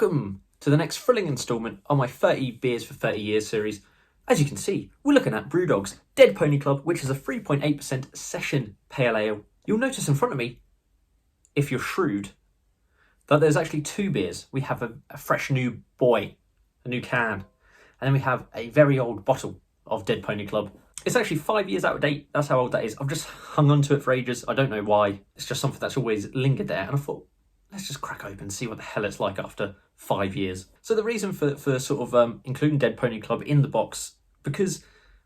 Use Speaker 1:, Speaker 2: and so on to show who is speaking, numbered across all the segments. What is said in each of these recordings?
Speaker 1: Welcome to the next thrilling instalment on my 30 Beers for 30 Years series. As you can see, we're looking at BrewDog's Dead Pony Club, which is a 3.8% session pale ale. You'll notice in front of me, if you're shrewd, that there's actually two beers. We have a fresh new boy, a new can, and then we have a very old bottle of Dead Pony Club. It's actually 5 years out of date. That's how old that is. I've just hung on to it for ages. I don't know why. It's just something that's always lingered there. And I thought, let's just crack open and see what the hell it's like after 5 years. So the reason for sort of including Dead Pony Club in the box, because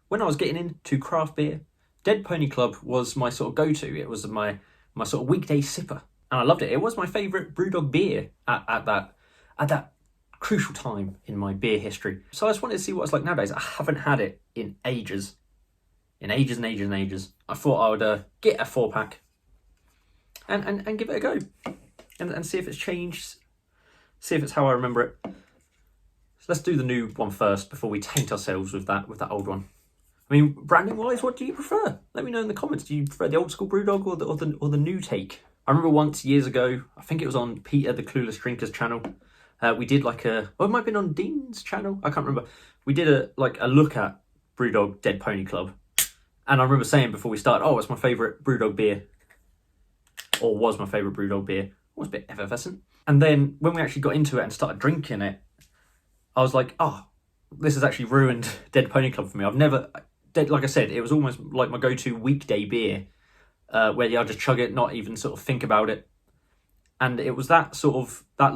Speaker 1: when I was getting into craft beer, Dead Pony Club was my sort of go-to. It was my sort of weekday sipper. And I loved it. It was my favourite BrewDog beer at that crucial time in my beer history. So I just wanted to see what it's like nowadays. I haven't had it in ages. In ages and ages and ages. I thought I would get a 4-pack and give it a go. And see if it's changed, see if it's how I remember it. So let's do the new one first before we taint ourselves with that old one. I mean, branding wise, what do you prefer? Let me know in the comments. Do you prefer the old school BrewDog or the new take? I remember once years ago, I think it was on Peter the Clueless Drinker's channel. We did like it might have been on Dean's channel. I can't remember. We did a look at BrewDog Dead Pony Club, and I remember saying before we started, oh, it's my favourite BrewDog beer, or was my favourite BrewDog beer. It was a bit effervescent. And then when we actually got into it and started drinking it, I was like, oh, this has actually ruined Dead Pony Club for me. I've never, like I said, it was almost like my go-to weekday beer, where I'll just chug it, not even sort of think about it. And it was that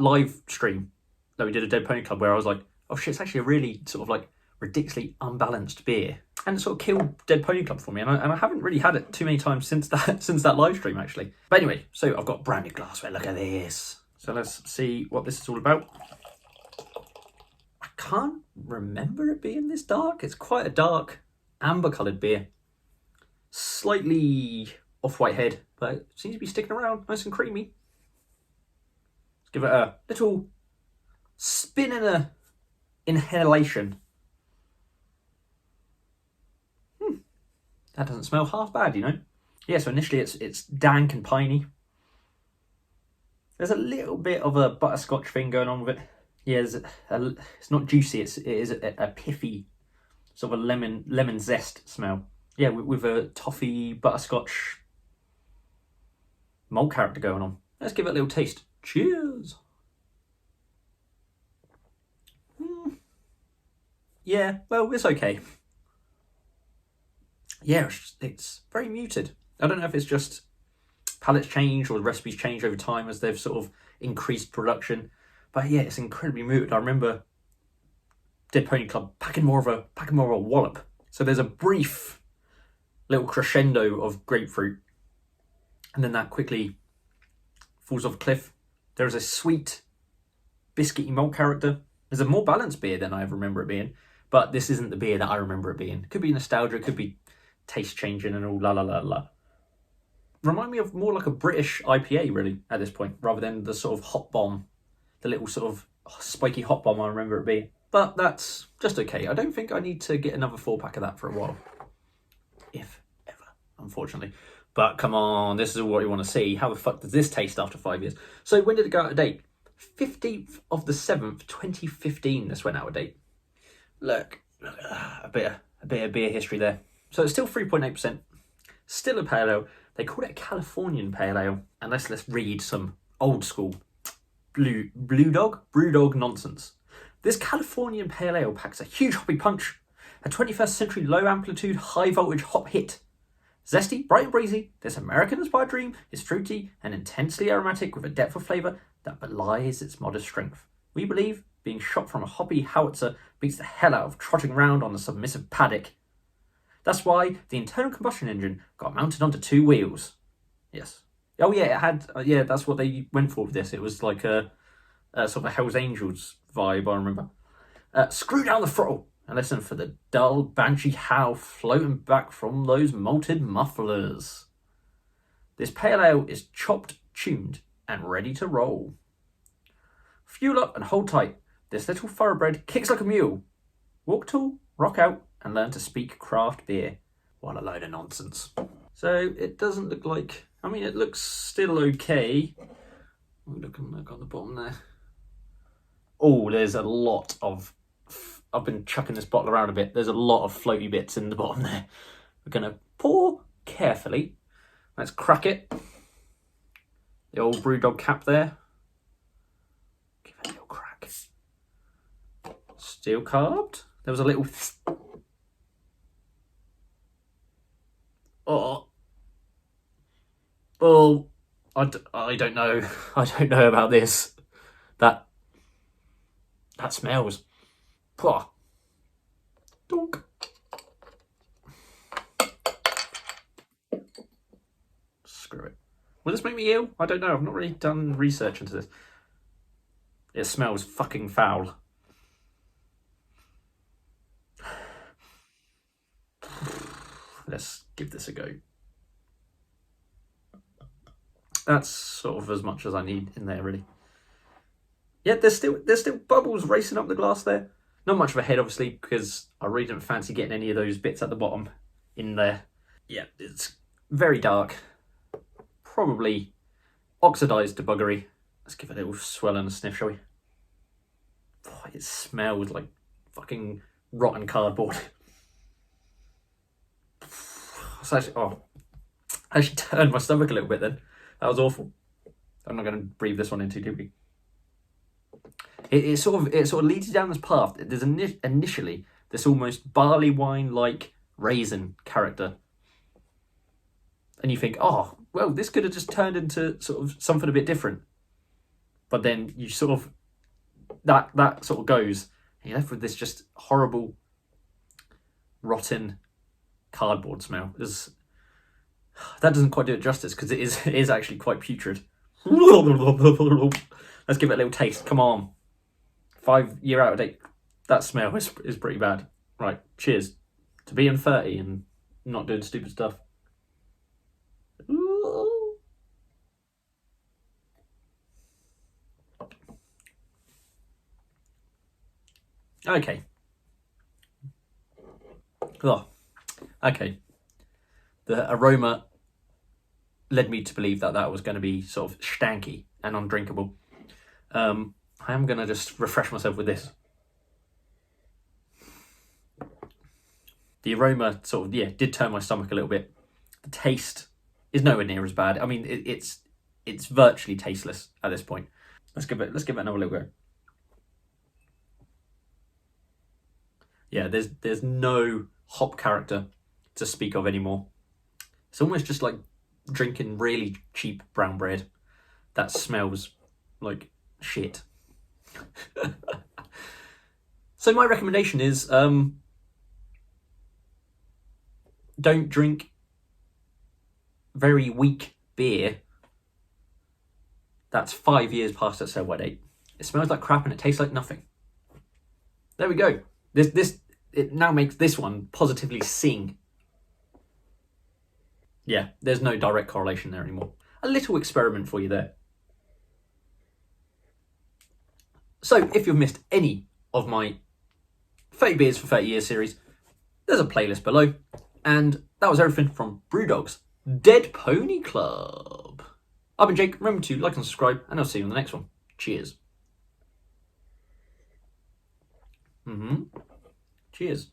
Speaker 1: live stream that we did at Dead Pony Club where I was like, oh shit, it's actually a really sort of like ridiculously unbalanced beer. And it sort of killed Dead Pony Club for me, and I haven't really had it too many times since that live stream actually. But anyway, so I've got brand new glassware. Look at this. So let's see what this is all about. I can't remember it being this dark. It's quite a dark amber coloured beer, slightly off-white head, but it seems to be sticking around, nice and creamy. Let's give it a little spin and a inhalation. That doesn't smell half bad, you know. Yeah, so initially it's dank and piney. There's a little bit of a butterscotch thing going on with it. Yeah, it's not juicy. It is a pithy, sort of a lemon zest smell. Yeah, with a toffee butterscotch malt character going on. Let's give it a little taste. Cheers. Yeah, well, it's okay. Yeah, it's very muted. I don't know if it's just palettes change or the recipes change over time as they've sort of increased production. But yeah, it's incredibly muted. I remember Dead Pony Club packing more of a wallop. So there's a brief little crescendo of grapefruit, and then that quickly falls off a cliff. There is a sweet biscuity malt character. There's a more balanced beer than I ever remember it being, but this isn't the beer that I remember it being. Could be nostalgia, could be taste changing and all la la la la. Remind me of more like a British IPA really at this point, rather than the sort of hot bomb, the little sort of spiky hot bomb I remember it being. But that's just okay. I don't think I need to get another 4-pack of that for a while, if ever, unfortunately. But come on, this is what you want to see. How the fuck does this taste after 5 years? So when did it go out of date? 15th of the 7th, 2015. This went out of date. Look, a bit of beer history there. So it's still 3.8%, still a pale ale. They call it a Californian pale ale. And let's read some old school BrewDog nonsense. This Californian pale ale packs a huge hoppy punch, a 21st century low amplitude, high voltage hop hit. Zesty, bright and breezy, this American-inspired dream is fruity and intensely aromatic with a depth of flavour that belies its modest strength. We believe being shot from a hoppy howitzer beats the hell out of trotting round on a submissive paddock. That's why the internal combustion engine got mounted onto 2 wheels. Yes. Oh yeah, it had, yeah, that's what they went for with this. It was like a sort of a Hell's Angels vibe, I remember. Screw down the throttle and listen for the dull, banshee howl floating back from those malted mufflers. This pale ale is chopped, tuned, and ready to roll. Fuel up and hold tight. This little thoroughbred kicks like a mule. Walk tall, rock out, and learn to speak craft beer. What a load of nonsense. So it doesn't look like, I mean, it looks still okay. Look on the bottom there. Oh, there's a lot of... I've been chucking this bottle around a bit. There's a lot of floaty bits in the bottom there. We're going to pour carefully. Let's crack it. The old BrewDog cap there. Give it a little crack. Steel carbed. There was a little... Oh. Oh. I don't know. I don't know about this. That smells. Pwah. Donk. Screw it. Will this make me ill? I don't know. I've not really done research into this. It smells fucking foul. Let's give this a go. That's sort of as much as I need in there, really. Yeah, there's still bubbles racing up the glass there. Not much of a head, obviously, because I really don't fancy getting any of those bits at the bottom in there. Yeah, it's very dark. Probably oxidised to buggery. Let's give it a little swell and a sniff, shall we? Oh, it smells like fucking rotten cardboard. It's actually, I actually turned my stomach a little bit then. That was awful. I'm not going to breathe this one in too deeply. It sort of leads you down this path. There's initially this almost barley wine like raisin character, and you think, oh well, this could have just turned into sort of something a bit different. But then you sort of that sort of goes, and you're left with this just horrible, rotten cardboard smell. That doesn't quite do it justice because it is actually quite putrid. Let's give it a little taste. Come on. 5 year out of date. That smell is pretty bad. Right, cheers to being 30 and not doing stupid stuff. Ooh. Okay. Oh, okay. The aroma led me to believe that was going to be sort of stanky and undrinkable. I am going to just refresh myself with this. The aroma sort of, yeah, did turn my stomach a little bit. The taste is nowhere near as bad. I mean, it's virtually tasteless at this point. Let's give it another little go. Yeah, there's no hop character to speak of anymore. It's almost just like drinking really cheap brown bread that smells like shit. So my recommendation is don't drink very weak beer that's 5 years past its sell-by date. It smells like crap and it tastes like nothing. There we go. It now makes this one positively sing. Yeah, there's no direct correlation there anymore. A little experiment for you there. So, if you've missed any of my 30 Beers for 30 Years series, there's a playlist below. And that was everything from BrewDog's Dead Pony Club. I've been Jake. Remember to like and subscribe, and I'll see you on the next one. Cheers. Cheers.